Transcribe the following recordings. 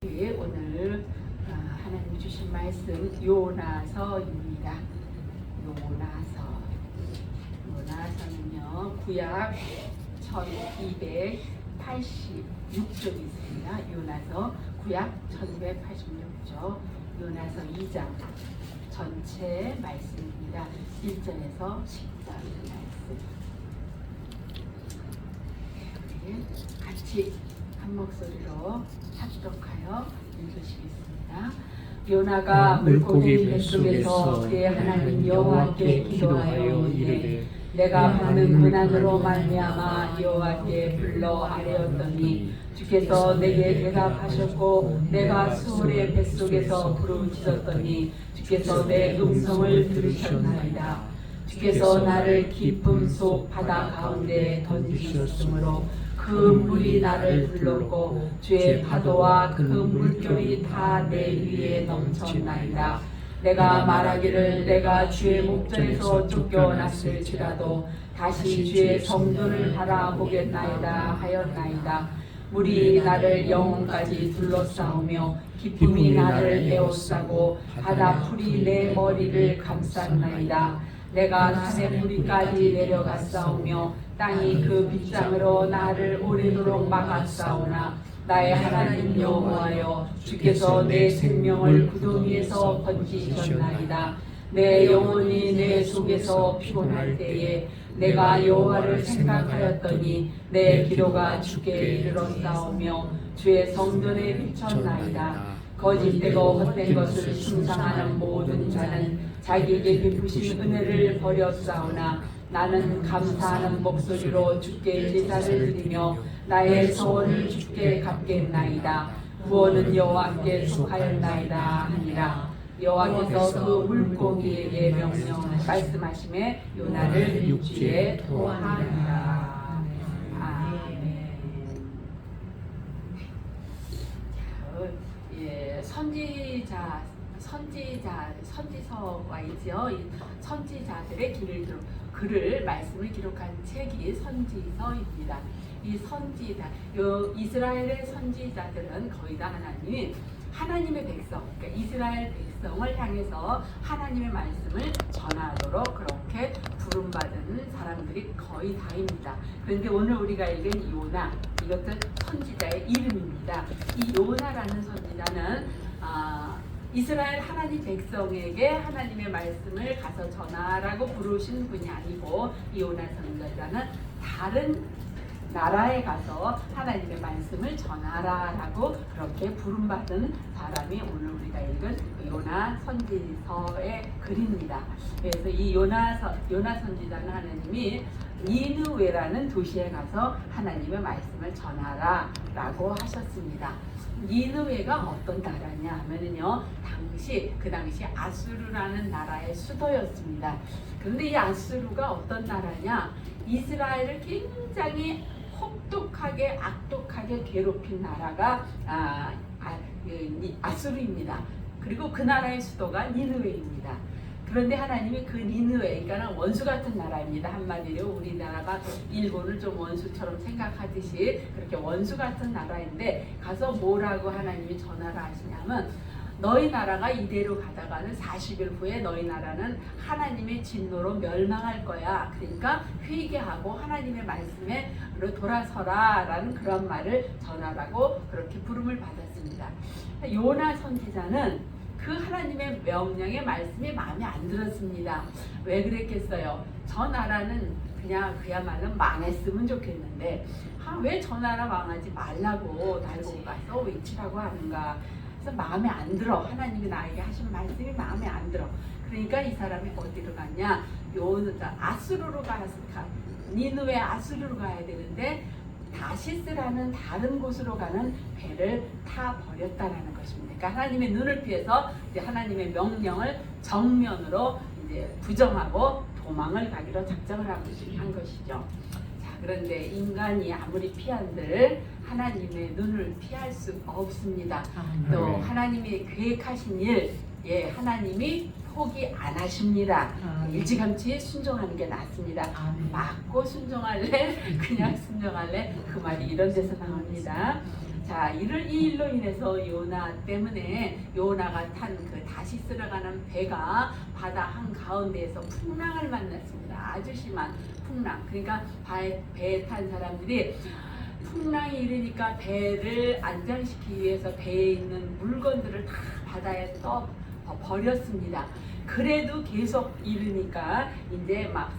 오늘 하나님 주신 말씀 요나서입니다. 요나서는요 구약 1286쪽이 있습니다. 요나서 구약 1286쪽 요나서 2장 전체 말씀입니다. 1절에서 10절 말씀. 우리 같이 한 목소리로 합독하여 읽으시겠습니다. 요나가 물고기 뱃속에서 그의 하나님 여호와께 기도하여 이르되 내가 받는 고난으로 말미암아 여호와께 불러 아뢰었더니 주께서 내게 대답하셨고 내가 수월의 뱃속에서 부르짖었더니 주께서 내 음성을 들으셨나이다. 주께서 나를 깊음 속 바다 가운데 던지셨으므로 그 물이 나를 불렀고 주의 파도와 그 물결이 다 내 위에 넘쳤나이다. 내가 말하기를 내가 주의 목전에서 쫓겨났을지라도 다시 주의 성도를 바라보겠나이다 하였나이다. 물이 나를 영혼까지 둘러싸우며 기쁨이 나를 에워싸고 바다 풀이 내 머리를 감쌌나이다. 내가 산의 뿌리까지 내려갔사오며 땅이 그 빗장으로 나를 오래도록 막았사오나 나의 하나님 여호와여 주께서 내 생명을 구덩 위에서 건지셨나이다. 내 영혼이 내 속에서 피곤할 때에 내가 여호와를 생각하였더니 내 기도가 주께 이르렀사오며 주의 성전에 비쳤나이다. 거짓되고 헛된 것을 숭상하는 모든 자는 자기에게 베푸신 은혜를 버렸사오나 나는 감사하는 목소리로 주께 제사를 드리며 나의 소원을 주께 갚겠나이다. 구원은 여호와께 속하였나이다 하니라. 여호와께서 그 물고기에게 말씀하심에 요나를 육지에 토하니라. 아멘. 선지서가 있죠. 이 선지자들의 글을 말씀을 기록한 책이 선지서입니다. 이 이스라엘의 선지자들은 거의 다 하나님의 백성, 그러니까 이스라엘 백성을 향해서 하나님의 말씀을 전하도록 그렇게 부름받은 사람들이 거의 다입니다. 그런데 오늘 우리가 읽은 요나, 이것도 선지자의 이름입니다. 이 요나라는 선지자는 이스라엘 하나님 백성에게 하나님의 말씀을 가서 전하라고 부르신 분이 아니고 이 요나 선지자는 다른 나라에 가서 하나님의 말씀을 전하라라고 그렇게 부름받은 사람이 오늘 우리가 읽은 요나 선지서의 글입니다. 그래서 이 요나 선지자는 하나님이 니느웨라는 도시에 가서 하나님의 말씀을 전하라라고 하셨습니다. 니느웨가 어떤 나라냐 하면은요, 그 당시 아수르라는 나라의 수도였습니다. 그런데 이 아수르가 어떤 나라냐? 이스라엘을 굉장히 혹독하게 악독하게 괴롭힌 나라가 아수르입니다. 그리고 그 나라의 수도가 니느웨입니다. 그런데 하나님이 그 니느웨, 그러니까 원수 같은 나라입니다. 한마디로 우리나라가 일본을 좀 원수처럼 생각하듯이 그렇게 원수 같은 나라인데 가서 뭐라고 하나님이 전하라 하시냐면 너희 나라가 이대로 가다가는 40일 후에 너희 나라는 하나님의 진노로 멸망할 거야. 그러니까 회개하고 하나님의 말씀으로 돌아서라 라는 그런 말을 전하라고 그렇게 부름을 받았습니다. 요나 선지자는 그 하나님의 명령의 말씀이 마음에 안 들었습니다. 왜 그랬겠어요? 저 나라는 그야말로 망했으면 좋겠는데 왜 저 나라 망하지 말라고 달고 가서 외치라고 하는가. 그래서 마음에 안 들어. 하나님이 나에게 하신 말씀이 마음에 안 들어. 그러니까 이 사람이 어디로 갔냐? 아수르로 니느웨 아수르로 가야 되는데 다시스라는 다른 곳으로 가는 배를 타 버렸다라는 것입니다. 그러니까 하나님의 눈을 피해서 이제 하나님의 명령을 정면으로 이제 부정하고 도망을 가기로 작정을 한 것이죠. 자, 그런데 인간이 아무리 피한들 하나님의 눈을 피할 수 없습니다. 또 하나님이 계획하신 일, 하나님이 포기 안 하십니다. 일찌감치 순종하는 게 낫습니다. 맞고 순종할래? 그냥 순종할래? 그 말이 이런 데서 나옵니다. 자, 이 일로 인해서 요나 때문에 요나가 탄 그 다시 쓸어가는 배가 바다 한가운데에서 풍랑을 만났습니다. 아주 심한 풍랑. 그러니까 배에 탄 사람들이 풍랑이 일으니까 배를 안전시키기 위해서 배에 있는 물건들을 다 바다에 떠 버렸습니다. 그래도 계속 이르니까 이제 막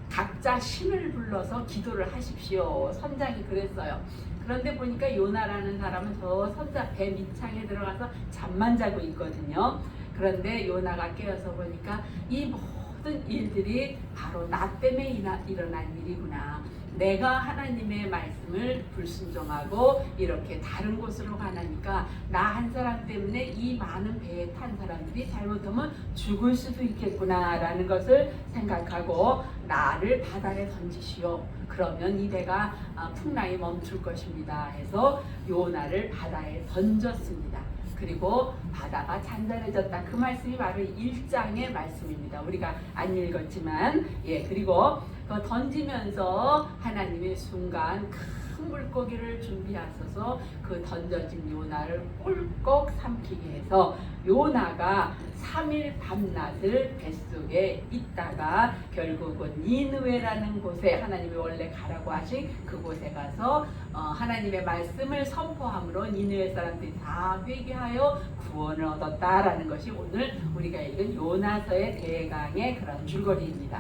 각자 신을 불러서 기도를 하십시오. 선장이 그랬어요. 그런데 보니까 요나라는 사람은 저 선장 배 밑창에 들어가서 잠만 자고 있거든요. 그런데 요나가 깨어서 보니까 이 모든 일들이 바로 나 때문에 일어난 일이구나. 내가 하나님의 말씀을 불순종하고 이렇게 다른 곳으로 가니까 나 한 사람 때문에 이 많은 배에 탄 사람들이 잘못하면 죽을 수도 있겠구나 라는 것을 생각하고 나를 바다에 던지시오. 그러면 이 배가 풍랑이 멈출 것입니다 해서 요나를 바다에 던졌습니다. 그리고 바다가 잔잔해졌다. 그 말씀이 바로 1장의 말씀입니다. 우리가 안 읽었지만 그리고 그 던지면서 하나님의 순간 큰 물고기를 준비하셔서 그 던져진 요나를 꿀꺽 삼키게 해서 요나가 3일 밤낮을 뱃속에 있다가 결국은 니느웨라는 곳에 하나님이 원래 가라고 하신 그곳에 가서 하나님의 말씀을 선포함으로 니느웨 사람들이 다 회개하여 구원을 얻었다라는 것이 오늘 우리가 읽은 요나서의 대강의 그런 줄거리입니다.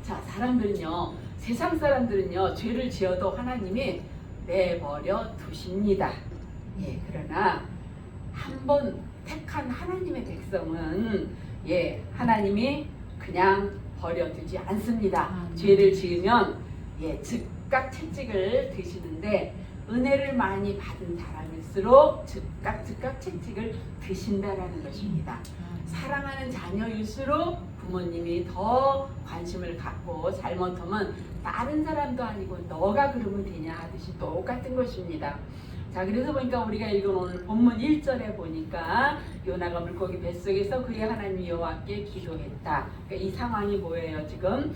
자, 사람들은요, 세상 사람들은요, 죄를 지어도 하나님이 내버려 두십니다. 그러나 한번 택한 하나님의 백성은 하나님이 그냥 버려두지 않습니다. 죄를 지으면 즉각 채찍을 드시는데 은혜를 많이 받은 사람일수록 즉각 채찍을 드신다라는 것입니다. 사랑하는 자녀일수록 부모님이 더 관심을 갖고 잘못하면 다른 사람도 아니고 너가 그러면 되냐 하듯이 똑같은 것입니다. 자, 그래서 보니까 우리가 읽은 오늘 본문 1절에 보니까 요나가 물고기 뱃속에서 그의 하나님 여호와께 기도했다. 그러니까 이 상황이 뭐예요? 지금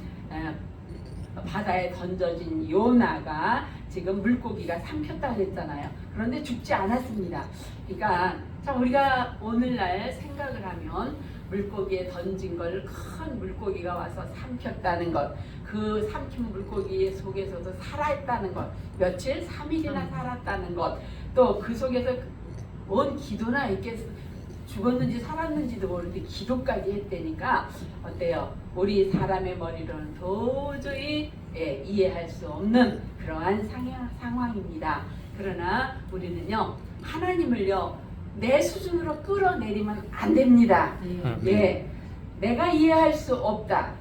바다에 던져진 요나가 지금 물고기가 삼켰다 그랬잖아요. 그런데 죽지 않았습니다. 그러니까 자, 우리가 오늘날 생각을 하면 물고기에 던진 걸 큰 물고기가 와서 삼켰다는 것, 그 삼킨 물고기 속에서도 살아있다는 것, 며칠 3일이나 살았다는 것, 또 그 속에서 뭔 기도나 있겠어. 죽었는지 살았는지도 모르는데 기도까지 했다니까 어때요? 우리 사람의 머리로는 도저히 이해할 수 없는 그러한 상황입니다. 그러나 우리는요, 하나님을요, 내 수준으로 끌어내리면 안 됩니다. 내가 이해할 수 없다.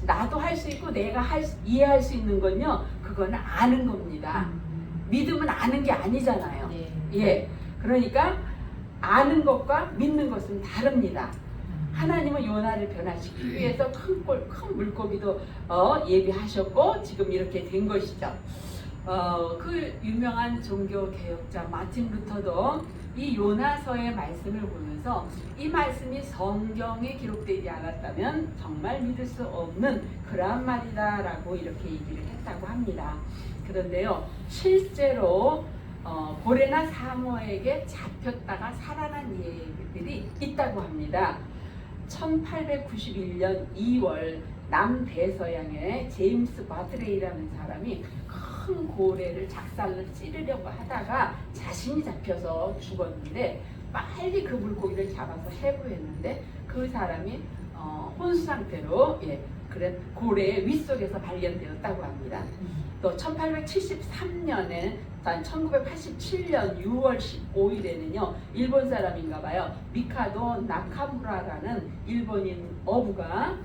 나도 할 수 있고 내가 이해할 수 있는 건요, 그거는 아는 겁니다. 믿음은 아는 게 아니잖아요. 그러니까 아는 것과 믿는 것은 다릅니다. 하나님은 요나를 변화시키기 위해서 큰 물고기도 예비하셨고 지금 이렇게 된 것이죠. 그 유명한 종교 개혁자 마틴 루터도 이 요나서의 말씀을 보면서 이 말씀이 성경에 기록되지 않았다면 정말 믿을 수 없는 그러한 말이다 라고 이렇게 얘기를 했다고 합니다. 그런데요, 실제로 고래나 상어에게 잡혔다가 살아난 예들이 있다고 합니다. 1891년 2월 남대서양의 제임스 바트레이라는 사람이 큰 고래를 작살로 찌르려고 하다가 자신이 잡혀서 죽었는데 빨리 그 물고기를 잡아서 해부했는데 그 사람이 혼수 상태로 고래의 윗속에서 발견되었다고 합니다. 또 1873년에 1987년 6월 15일에는요 일본 사람인가 봐요. 미카도 나카무라라는 일본인 어부가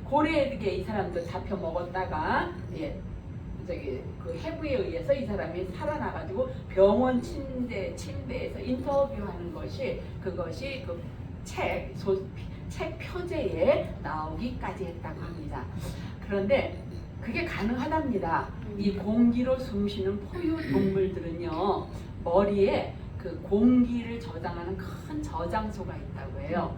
고래에게 이 사람도 잡혀 먹었다가 그 해부에 의해서 이 사람이 살아나가지고 병원 침대에서 인터뷰하는 것이 그것이 그 책 표제에 나오기까지 했다고 합니다. 그런데 그게 가능하답니다. 이 공기로 숨쉬는 포유 동물들은요 머리에 그 공기를 저장하는 큰 저장소가 있다고 해요.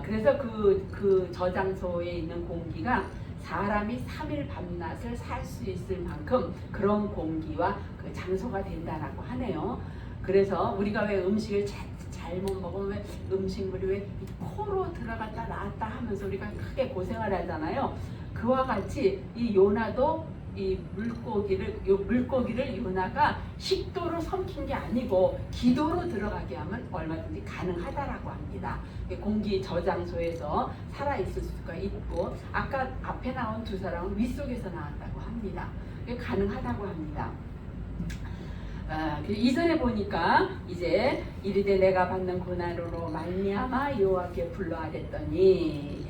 그래서 그 저장소에 있는 공기가 사람이 3일 밤낮을 살 수 있을 만큼 그런 공기와 그 장소가 된다라고 하네요. 그래서 우리가 왜 음식을 잘못 먹으면 왜 음식물이 왜 코로 들어갔다 나왔다 하면서 우리가 크게 고생을 하잖아요. 그와 같이 이 요나도 이 물고기를 요나가 식도로 삼킨 게 아니고 기도로 들어가게 하면 얼마든지 가능하다라고 합니다. 공기 저장소에서 살아있을 수가 있고, 아까 앞에 나온 두 사람은 윗속에서 나왔다고 합니다. 가능하다고 합니다. 이전에 보니까 이제 이르되 내가 받는 고난으로 말미암아 여호와께 불러아랬더니,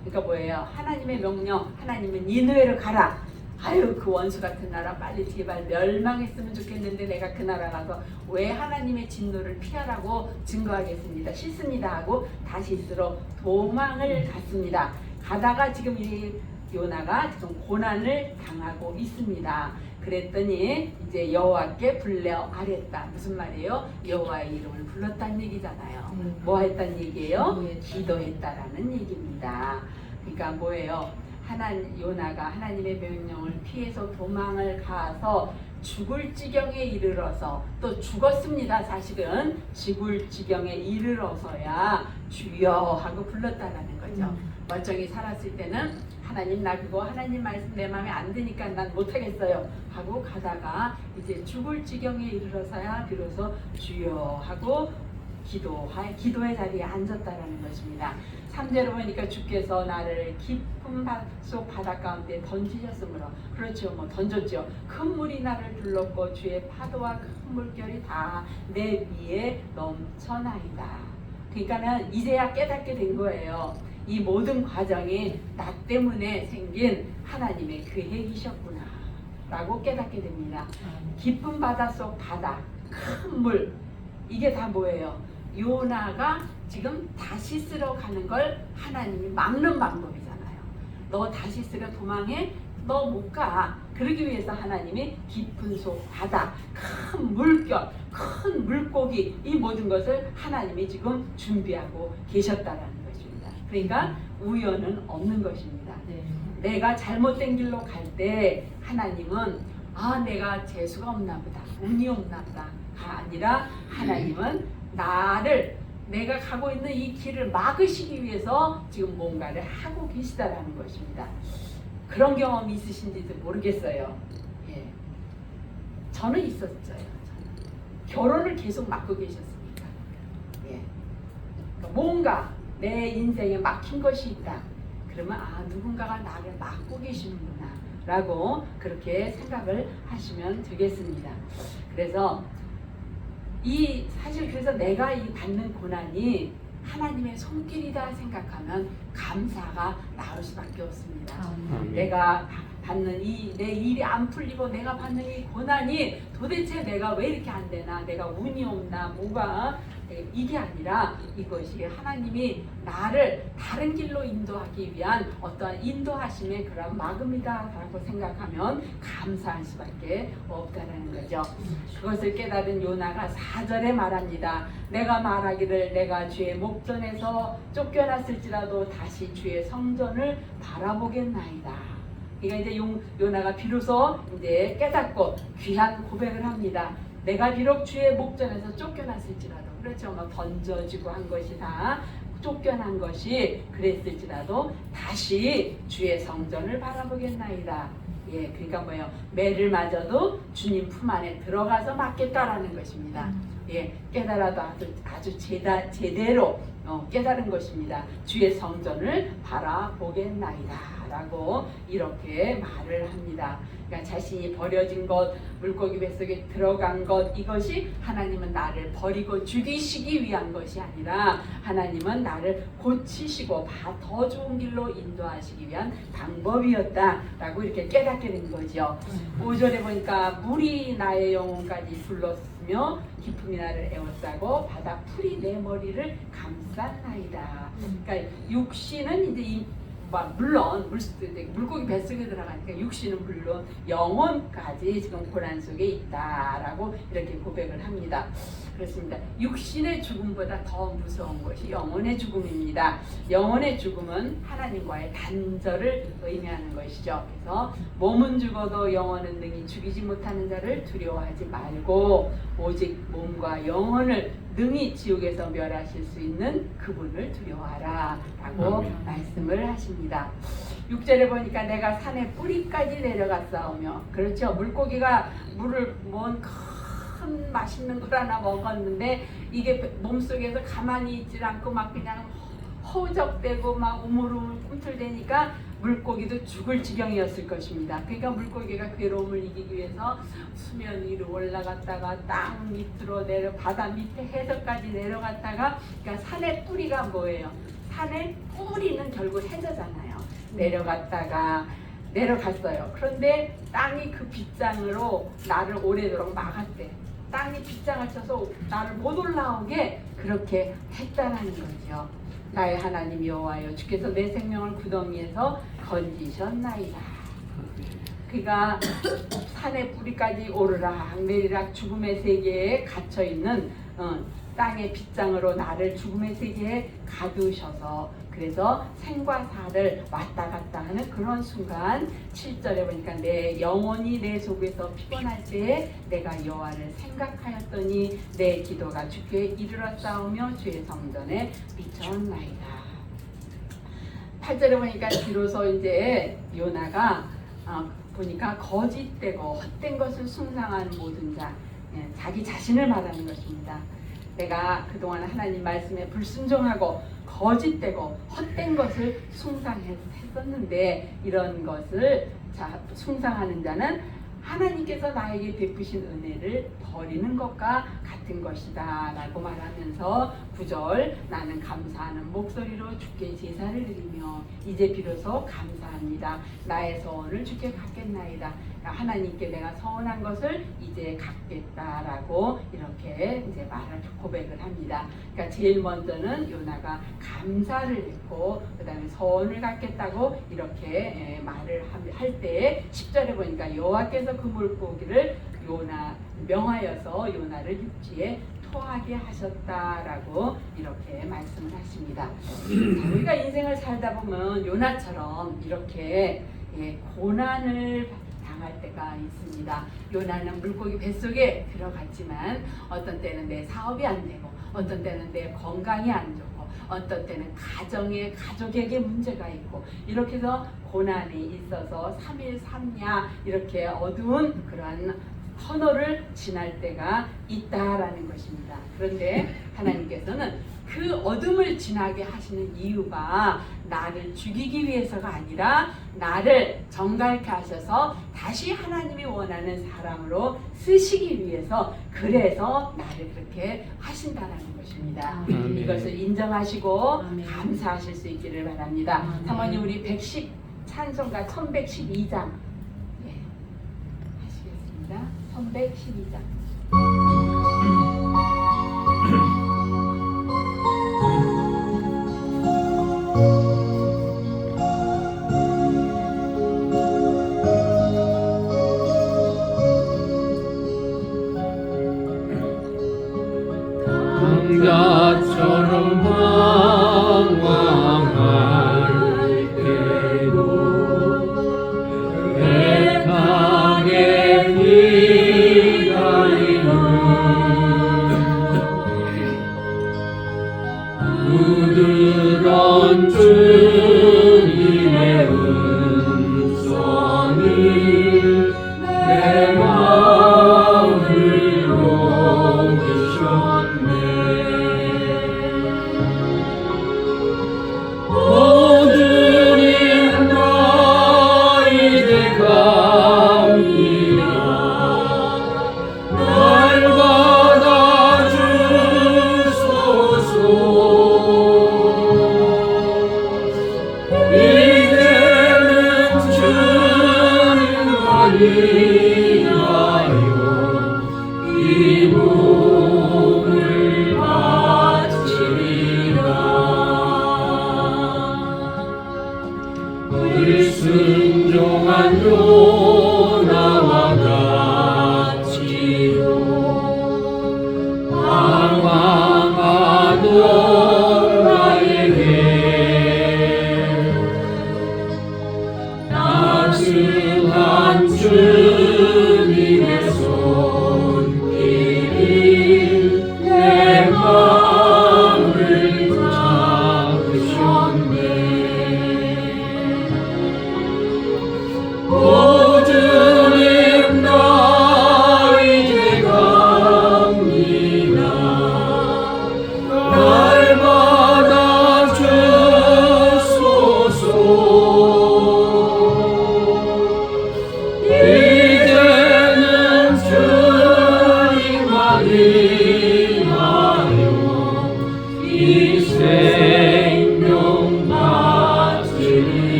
그러니까 뭐예요? 하나님의 명령, 하나님은 니느웨를 가라. 아유, 그 원수 같은 나라 빨리 제발 멸망했으면 좋겠는데 내가 그 나라 가서 왜 하나님의 진노를 피하라고 증거하겠습니다. 싫습니다 하고 다시스로 도망을 갔습니다. 가다가 지금 이 요나가 지금 고난을 당하고 있습니다. 그랬더니 이제 여호와께 불러 아랬다. 무슨 말이에요? 여호와의 이름을 불렀다는 얘기잖아요. 뭐 했다는 얘기예요? 기도했다라는 얘기입니다. 그러니까 뭐예요? 요나가 하나님의 명령을 피해서 도망을 가서 죽을 지경에 이르러서 또 죽었습니다. 사실은 죽을 지경에 이르러서야 주여 하고 불렀다라는 거죠. 멀쩡히 살았을 때는 하나님 나 그거 하나님 말씀 내 마음에 안 드니까 난 못하겠어요 하고 가다가 이제 죽을 지경에 이르러서야 비로소 주여 하고 기도의 자리에 앉았다라는 것입니다. 3절을 보니까 주께서 나를 깊은 속 바다 가운데 던지셨으므로, 그렇죠, 뭐 던졌죠. 큰 물이 나를 둘렀고 주의 파도와 큰 물결이 다 내 위에 넘쳐나이다. 그러니까는 이제야 깨닫게 된 거예요. 이 모든 과정이 나 때문에 생긴 하나님의 계획이셨구나 라고 깨닫게 됩니다. 깊은 바다 속 바다, 큰 물, 이게 다 뭐예요? 요나가 지금 다시스로 가는 걸 하나님이 막는 방법이잖아요. 너 다시스로 도망해? 너 못 가. 그러기 위해서 하나님이 깊은 속 바다, 큰 물결, 큰 물고기, 이 모든 것을 하나님이 지금 준비하고 계셨다라는 것입니다. 그러니까 우연은 없는 것입니다. 내가 잘못된 길로 갈 때 하나님은 내가 재수가 없나 보다, 운이 없나 보다가 아니라 하나님은 내가 가고 있는 이 길을 막으시기 위해서 지금 뭔가를 하고 계시다라는 것입니다. 그런 경험이 있으신지도 모르겠어요. 저는 있었어요. 결혼을 계속 막고 계셨으니까. 그러니까 뭔가 내 인생에 막힌 것이 있다. 그러면 누군가가 나를 막고 계시는구나 라고 그렇게 생각을 하시면 되겠습니다. 그래서 사실 그래서 내가 이 받는 고난이 하나님의 손길이다 생각하면 감사가 나올 수밖에 없습니다. 내가 받는 내 일이 안 풀리고 내가 받는 이 고난이 도대체 내가 왜 이렇게 안 되나, 내가 운이 없나, 뭐가, 이게 아니라 이것이 하나님이 나를 다른 길로 인도하기 위한 어떠한 인도하심의 그런 막음이다 라고 생각하면 감사할 수밖에 없다는 거죠. 그것을 깨달은 요나가 4절에 말합니다. 내가 말하기를 내가 주의 목전에서 쫓겨났을지라도 다시 주의 성전을 바라보겠나이다. 그러니까 이제 요나가 비로소 이제 깨닫고 귀한 고백을 합니다. 내가 비록 주의 목전에서 쫓겨났을지라도, 그렇죠, 뭐 던져지고 한 것이 다 쫓겨난 것이 그랬을지라도 다시 주의 성전을 바라보겠나이다. 그러니까 뭐예요? 매를 맞아도 주님 품 안에 들어가서 맞겠다라는 것입니다. 깨달아도 아주 제대로 깨달은 것입니다. 주의 성전을 바라보겠나이다 라고 이렇게 말을 합니다. 그러니까 자신이 버려진 것, 물고기 뱃속에 들어간 것, 이것이 하나님은 나를 버리고 죽이시기 위한 것이 아니라 하나님은 나를 고치시고 더 좋은 길로 인도하시기 위한 방법이었다라고 이렇게 깨닫게 된 거죠. 5절에 보니까 물이 나의 영혼까지 불렀으며 기품이 나를 에워싸고 바다 풀이 내 머리를 감쌌나이다. 그러니까 육신은 이제 물론 물고기 뱃속에 들어가니까 육신은 물론 영혼까지 지금 고난 속에 있다라고 이렇게 고백을 합니다. 그렇습니다. 육신의 죽음보다 더 무서운 것이 영혼의 죽음입니다. 영혼의 죽음은 하나님과의 단절을 의미하는 것이죠. 그래서 몸은 죽어도 영혼은 능히 죽이지 못하는 자를 두려워하지 말고 오직 몸과 영혼을 능히 지옥에서 멸하실 수 있는 그분을 두려워하라 라고 말씀을 하십니다. 6절에 보니까 내가 산의 뿌리까지 내려갔사오며, 그렇죠. 물고기가 물을 큰 맛있는 걸 하나 먹었는데 이게 몸속에서 가만히 있질 않고 막 그냥 허우적대고 막 우물우물 꿈틀대니까 물고기도 죽을 지경이었을 것입니다. 그러니까 물고기가 괴로움을 이기기 위해서 수면 위로 올라갔다가 땅 밑으로 바다 밑에 해저까지 내려갔다가, 그러니까 산의 뿌리가 뭐예요? 산의 뿌리는 결국 해저잖아요. 내려갔어요. 그런데 땅이 그 빗장으로 나를 오래도록 막았대. 땅이 빗장을 쳐서 나를 못 올라오게 그렇게 했다라는 거죠. 나의 하나님 여호와여, 주께서 내 생명을 구덩이에서 건지셨나이다. 그가 산의 뿌리까지 오르락 내리락 죽음의 세계에 갇혀있는 땅의 빗장으로 나를 죽음의 세계에 가두셔서, 그래서 생과 사를 왔다 갔다 하는 그런 순간, 7절에 보니까 내 영혼이 내 속에서 피곤할 때에 내가 여호와를 생각하였더니 내 기도가 주께 이르렀사오며 주의 성전에 비쳤나이다. 8절에 보니까 비로소 이제 요나가 보니까 거짓되고 헛된 것을 숭상하는 모든 자, 자기 자신을 말하는 것입니다. 내가 그동안 하나님 말씀에 불순종하고 거짓되고 헛된 것을 숭상했었는데, 이런 것을 숭상하는 자는 하나님께서 나에게 베푸신 은혜를 버리는 것과 같은 것이다 라고 말하면서 9절 나는 감사하는 목소리로 주께 제사를 드리며 이제 비로소 감사합니다. 나의 서원을 주께 갚겠나이다. 하나님께 내가 서원한 것을 이제 갚겠다라고 이렇게 이제 고백을 합니다. 그러니까 제일 먼저는 요나가 감사를 했고 그 다음에 서원을 갖겠다고 이렇게 말을 할 때에 10절에 보니까 여호와께서 그 물고기를 요나 명하여서 요나를 육지에 토하게 하셨다라고 이렇게 말씀을 하십니다. 우리가 인생을 살다 보면 요나처럼 이렇게 고난을 당할 때가 있습니다. 요나는 물고기 뱃속에 들어갔지만 어떤 때는 내 사업이 안 되고, 어떤 때는 내 건강이 안 좋고, 어떤 때는 가족에게 문제가 있고, 이렇게 해서 고난이 있어서 3일 3야 이렇게 어두운 그런 터널을 지날 때가 있다라는 것입니다. 그런데 하나님께서는 그 어둠을 지나게 하시는 이유가 나를 죽이기 위해서가 아니라 나를 정갈케 하셔서 다시 하나님이 원하는 사람으로 쓰시기 위해서, 그래서 나를 그렇게 하신다라는 것입니다. 이것을 인정하시고 감사하실 수 있기를 바랍니다. 사모님 우리 찬송가 1112장 하시겠습니다. 1112장. 나처럼 방황할 때도 애타게 기다리는 부드러운 주님의 음성이 내 마음을 녹이셨네.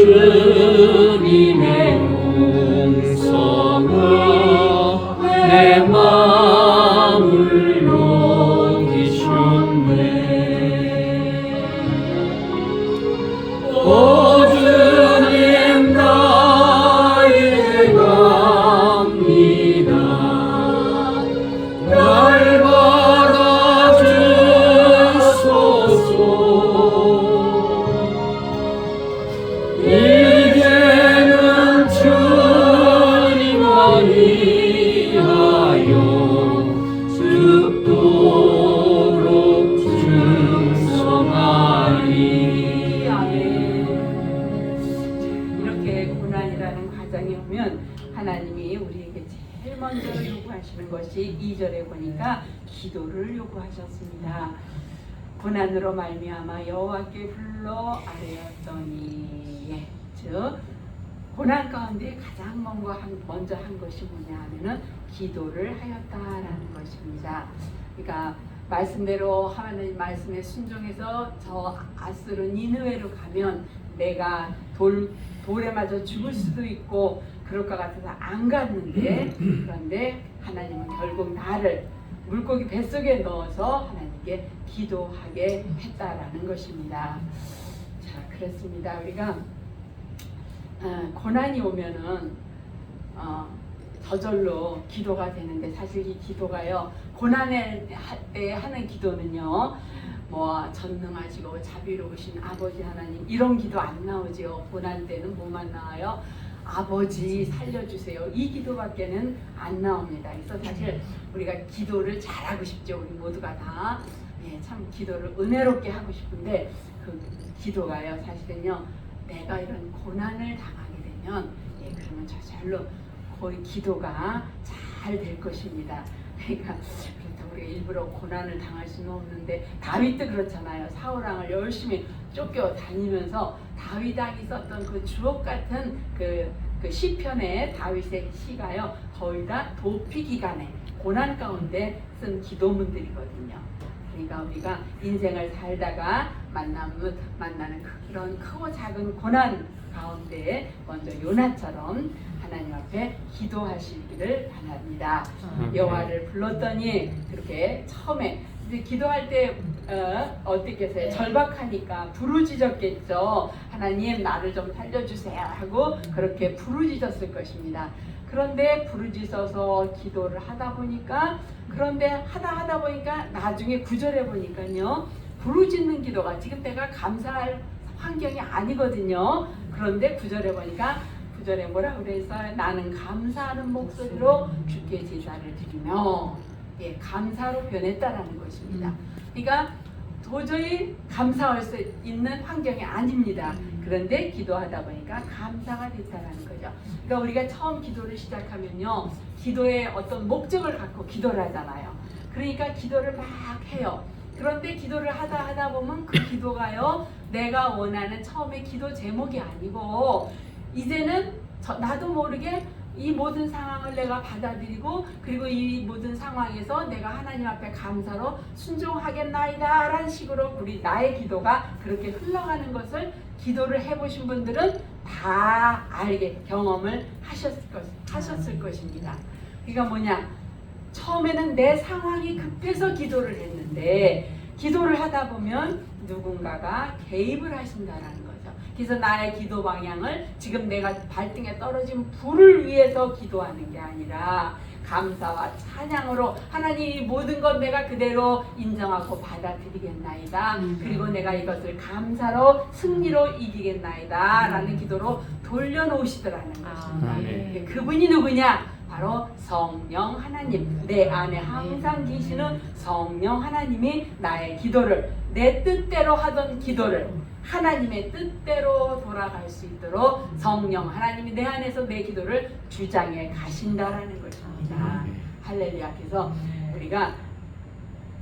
주님의 음성을 내 마음을 녹이셨네. 오 주님 나 이제 갑니다. 날 받아주소서. 이제는 주님만 위하여 죽도록 충성하리. 아멘. 이렇게 고난이라는 과정에 오면 하나님이 우리에게 제일 먼저 요구하시는 것이 2절에 보니까 기도를 요구하셨습니다. 고난으로 말미암아 여호와께 불러 아뢰었더니, 예, 즉 고난 가운데 가장 먼저 한 것이 뭐냐 하면은 기도를 하였다라는 것입니다. 그러니까 말씀대로 하나님 말씀에 순종해서 저 아스루 니느웨로 가면 내가 돌에 맞아 죽을 수도 있고 그럴 것 같아서 안 갔는데, 그런데 하나님은 결국 나를 물고기 뱃속에 넣어서 하나님께 기도하게 했다라는 것입니다. 자, 그렇습니다. 우리가 고난이 오면은 저절로 기도가 되는데, 사실 이 기도가요, 고난에 때 하는 기도는요, 뭐 전능하시고 자비로우신 아버지 하나님 이런 기도 안 나오죠. 고난 때는 뭐만 나와요? 아버지 살려주세요. 이 기도밖에는 안 나옵니다. 그래서 사실 우리가 기도를 잘하고 싶죠. 우리 모두가 다. 예, 참 기도를 은혜롭게 하고 싶은데 그 기도가요, 사실은요, 내가 이런 고난을 당하게 되면, 예, 그러면 저절로 거의 기도가 잘 될 것입니다. 그러니까 그렇다고 우리가 일부러 고난을 당할 수는 없는데, 다윗도 그렇잖아요. 사울왕을 열심히 쫓겨 다니면서 다윗왕이 썼던 그 주옥 같은 그 시편의 다윗의 시가요, 거의 다 도피 기간에 고난 가운데 쓴 기도문들이거든요. 그러니까 우리가 인생을 살다가 만나는 그런 크고 작은 고난 가운데 먼저 요나처럼 하나님 앞에 기도하시기를 바랍니다. 여호와를 불렀더니, 그렇게 처음에 이제 기도할 때 어떻게 해서요? 절박하니까 부르짖었겠죠. 하나님 나를 좀 살려주세요 하고 그렇게 부르짖었을 것입니다. 그런데 부르짖어서 기도를 하다 보니까, 나중에 9절에 보니까요, 부르짖는 기도가 지금 내가 감사할 환경이 아니거든요. 그런데 9절에 보니까, 9절에 뭐라 그래서 나는 감사하는 목소리로 주께 제사를 드리며, 예, 감사로 변했다라는 것입니다. 그러니까 도저히 감사할 수 있는 환경이 아닙니다. 그런데 기도하다 보니까 감사가 됐다라는 거죠. 그러니까 우리가 처음 기도를 시작하면요, 기도에 어떤 목적을 갖고 기도를 하잖아요. 그러니까 기도를 막 해요. 그런데 기도를 하다 보면 그 기도가요, 내가 원하는 처음에 기도 제목이 아니고, 이제는 나도 모르게 이 모든 상황을 내가 받아들이고, 그리고 이 모든 상황에서 내가 하나님 앞에 감사로 순종하겠나이다 라는 식으로 나의 기도가 그렇게 흘러가는 것을 기도를 해보신 분들은 다 경험을 하셨을 것입니다. 그러니까 뭐냐, 처음에는 내 상황이 급해서 기도를 했는데, 기도를 하다 보면 누군가가 개입을 하신다라는 거죠. 그래서 나의 기도 방향을 지금 내가 발등에 떨어진 불을 위해서 기도하는 게 아니라 감사와 찬양으로, 하나님 모든 것 내가 그대로 인정하고 받아들이겠나이다. 그리고 내가 이것을 감사로 승리로 이기겠나이다 라는 기도로 돌려놓으시더라는 것입니다. 네. 그분이 누구냐? 바로 성령 하나님, 내 안에 항상 계시는 성령 하나님이 나의 기도를, 내 뜻대로 하던 기도를 하나님의 뜻대로 돌아갈 수 있도록 성령 하나님이 내 안에서 내 기도를 주장해 가신다라는 것입니다. 할렐루야. 그래서 우리가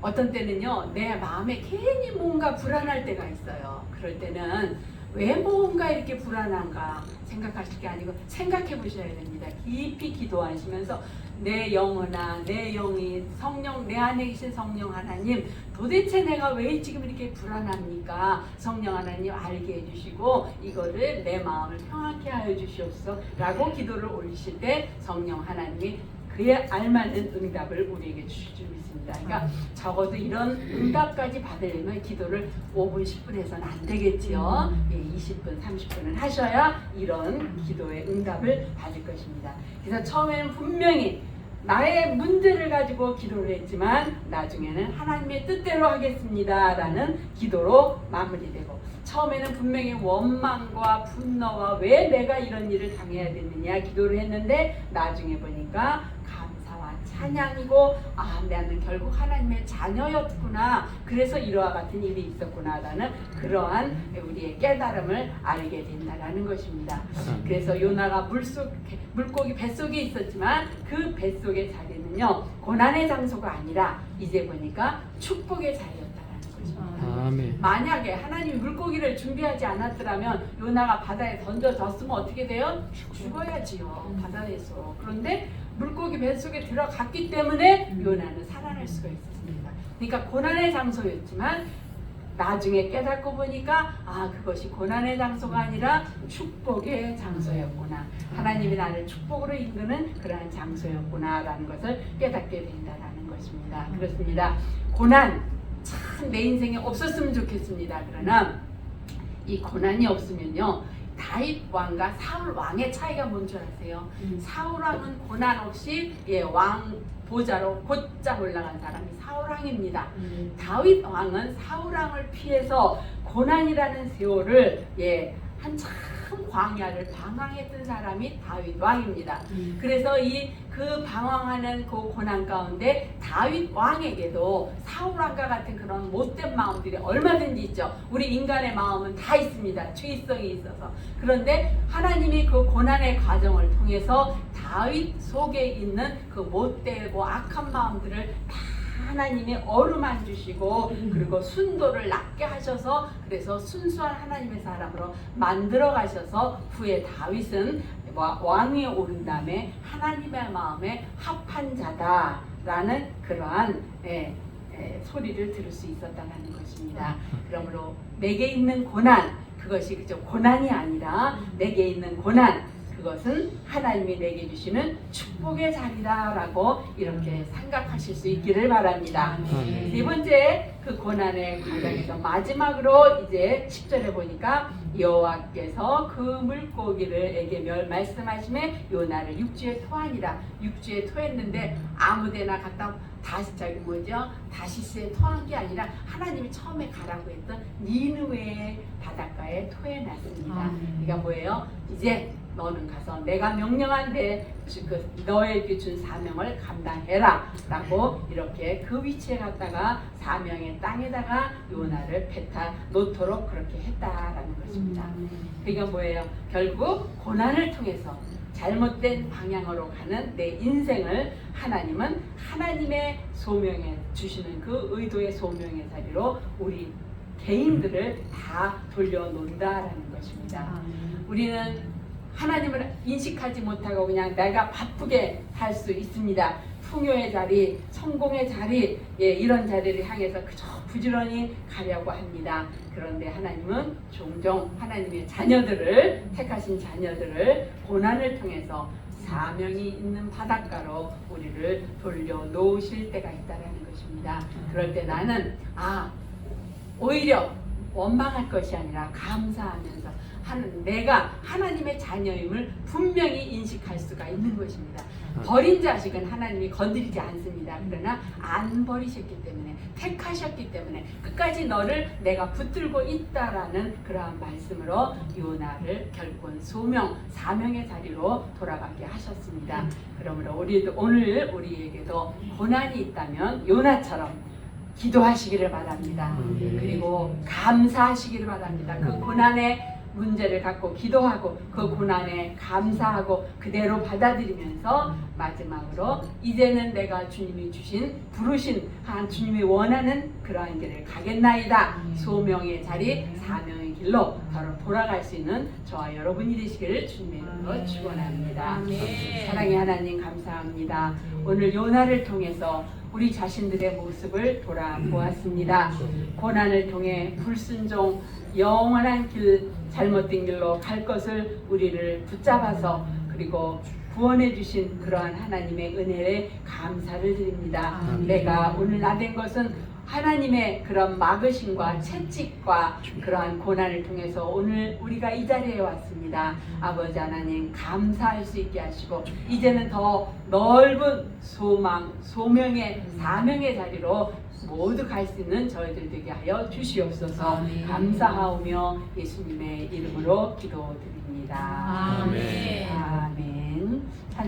어떤 때는요, 내 마음에 괜히 뭔가 불안할 때가 있어요. 그럴 때는 왜 뭔가 이렇게 불안한가 생각하실 게 아니고 생각해 보셔야 됩니다. 깊이 기도하시면서 내 영혼아, 내 영이 성령, 내 안에 계신 성령 하나님, 도대체 내가 왜 지금 이렇게 불안합니까? 성령 하나님 알게 해주시고 이거를 내 마음을 평안케 하여 주시옵소서 라고 기도를 올리실 때 성령 하나님이 그에 알맞는 응답을 우리에게 주실 줄 믿습니다. 그러니까 적어도 이런 응답까지 받으려면 기도를 5분, 10분 해서는 안 되겠지요. 20분, 30분은 하셔야 이런 기도의 응답을 받을 것입니다. 그래서 처음에는 분명히 나의 문제를 가지고 기도를 했지만 나중에는 하나님의 뜻대로 하겠습니다 라는 기도로 마무리되고, 처음에는 분명히 원망과 분노와 왜 내가 이런 일을 당해야 되느냐 기도를 했는데 나중에 보니까 감사와 찬양이고, 아 나는 결국 하나님의 자녀였구나, 그래서 이와 같은 일이 있었구나 라는 그러한 우리의 깨달음을 알게 된다라는 것입니다. 그래서 요나가 물고기 뱃속에 있었지만 그 뱃속의 자리는요 고난의 장소가 아니라 이제 보니까 축복의 자리였다라는 것입니다. 아멘. 만약에 하나님이 물고기를 준비하지 않았더라면 요나가 바다에 던져졌으면 어떻게 돼요? 죽어야지요, 바다에서. 그런데 물고기 뱃속에 들어갔기 때문에 요나는 살아날 수가 있었습니다. 그러니까 고난의 장소였지만 나중에 깨닫고 보니까 아 그것이 고난의 장소가 아니라 축복의 장소였구나, 하나님이 나를 축복으로 이끄는 그러한 장소였구나 라는 것을 깨닫게 된다는 것입니다. 그렇습니다. 고난 참 내 인생에 없었으면 좋겠습니다. 그러나 이 고난이 없으면요 다윗 왕과 사울 왕의 차이가 뭔 줄 아세요? 사울 왕은 고난 없이 왕 보좌로 곧장 올라간 사람이 사울 왕입니다. 다윗 왕은 사울 왕을 피해서 고난이라는 세월을 한참 광야를 방황했던 사람이 다윗 왕입니다. 그래서 그 방황하는 그 고난 가운데 다윗 왕에게도 사울 왕과 같은 그런 못된 마음들이 얼마든지 있죠. 우리 인간의 마음은 다 있습니다. 죄성이 있어서. 그런데 하나님이 그 고난의 과정을 통해서 다윗 속에 있는 그 못되고 악한 마음들을 다 하나님이 어루만 주시고 그리고 순도를 낮게 하셔서 그래서 순수한 하나님의 사람으로 만들어 가셔서 후에 다윗은 왕위에 오른 다음에 하나님의 마음에 합한 자다라는 그러한 소리를 들을 수 있었다는 것입니다. 그러므로 내게 있는 고난, 그것이 그저 고난이 아니라 내게 있는 고난, 그것은 하나님이 내게 주시는 축복의 자리다라고 이렇게 생각하실 수 있기를 바랍니다. 네 번째 그 고난의 과정에서 마지막으로 이제 10절에 보니까 여호와께서 그 물고기를에게 말씀하시매 요나를 육지에 토하니라. 육지에 토했는데 아무데나 갖다 다시스에 토한 게 아니라 하나님이 처음에 가라고 했던 니느웨의 바닷가에 토해놨습니다. 그러니까 뭐예요? 이제 너는 가서 내가 명령한 너에게 준 사명을 감당해라 라고 이렇게 그 위치에 갔다가 사명의 땅에다가 요나를 뱉어 놓도록 그렇게 했다라는 것입니다. 그러니까 뭐예요? 결국 고난을 통해서 잘못된 방향으로 가는 내 인생을 하나님은 하나님의 소명에 주시는 그 의도의 소명의 자리로 우리 개인들을 다 돌려놓는다라는 것입니다. 우리는 하나님을 인식하지 못하고 그냥 내가 바쁘게 살 수 있습니다. 풍요의 자리, 성공의 자리, 이런 자리를 향해서 그저 부지런히 가려고 합니다. 그런데 하나님은 종종 하나님의 자녀들을, 택하신 자녀들을 고난을 통해서 사명이 있는 바닷가로 우리를 돌려놓으실 때가 있다는 것입니다. 그럴 때 나는 오히려 원망할 것이 아니라 감사하면서 내가 하나님의 자녀임을 분명히 인식할 수가 있는 것입니다. 버린 자식은 하나님이 건드리지 않습니다. 그러나 안 버리셨기 때문에, 택하셨기 때문에 끝까지 너를 내가 붙들고 있다라는 그러한 말씀으로 요나를 결국 소명, 사명의 자리로 돌아가게 하셨습니다. 그러므로 오늘 우리에게도 고난이 있다면 요나처럼 기도하시기를 바랍니다. 그리고 감사하시기를 바랍니다. 그 고난의 문제를 갖고 기도하고 그 고난에 감사하고 그대로 받아들이면서 마지막으로 이제는 내가 주님이 주신 부르신 한 주님이 원하는 그러한 길을 가겠나이다. 소명의 자리 사명의 길로 바로 돌아갈 수 있는 저와 여러분이 되시기를 주님의 이름으로 축원합니다. 사랑의 하나님 감사합니다. 오늘 요나를 통해서 우리 자신들의 모습을 돌아보았습니다. 고난을 통해 불순종 영원한 길 잘못된 길로 갈 것을 우리를 붙잡아서 그리고 구원해 주신 그러한 하나님의 은혜에 감사를 드립니다. 내가 오늘 나된 것은 하나님의 그런 막으심과 채찍과 그러한 고난을 통해서 오늘 우리가 이 자리에 왔습니다. 아버지 하나님 감사할 수 있게 하시고 이제는 더 넓은 소망, 소명의 사명의 자리로 모두 갈 수 있는 저희들 되게 하여 주시옵소서. 감사하오며 예수님의 이름으로 기도드립니다. 아멘. 아멘.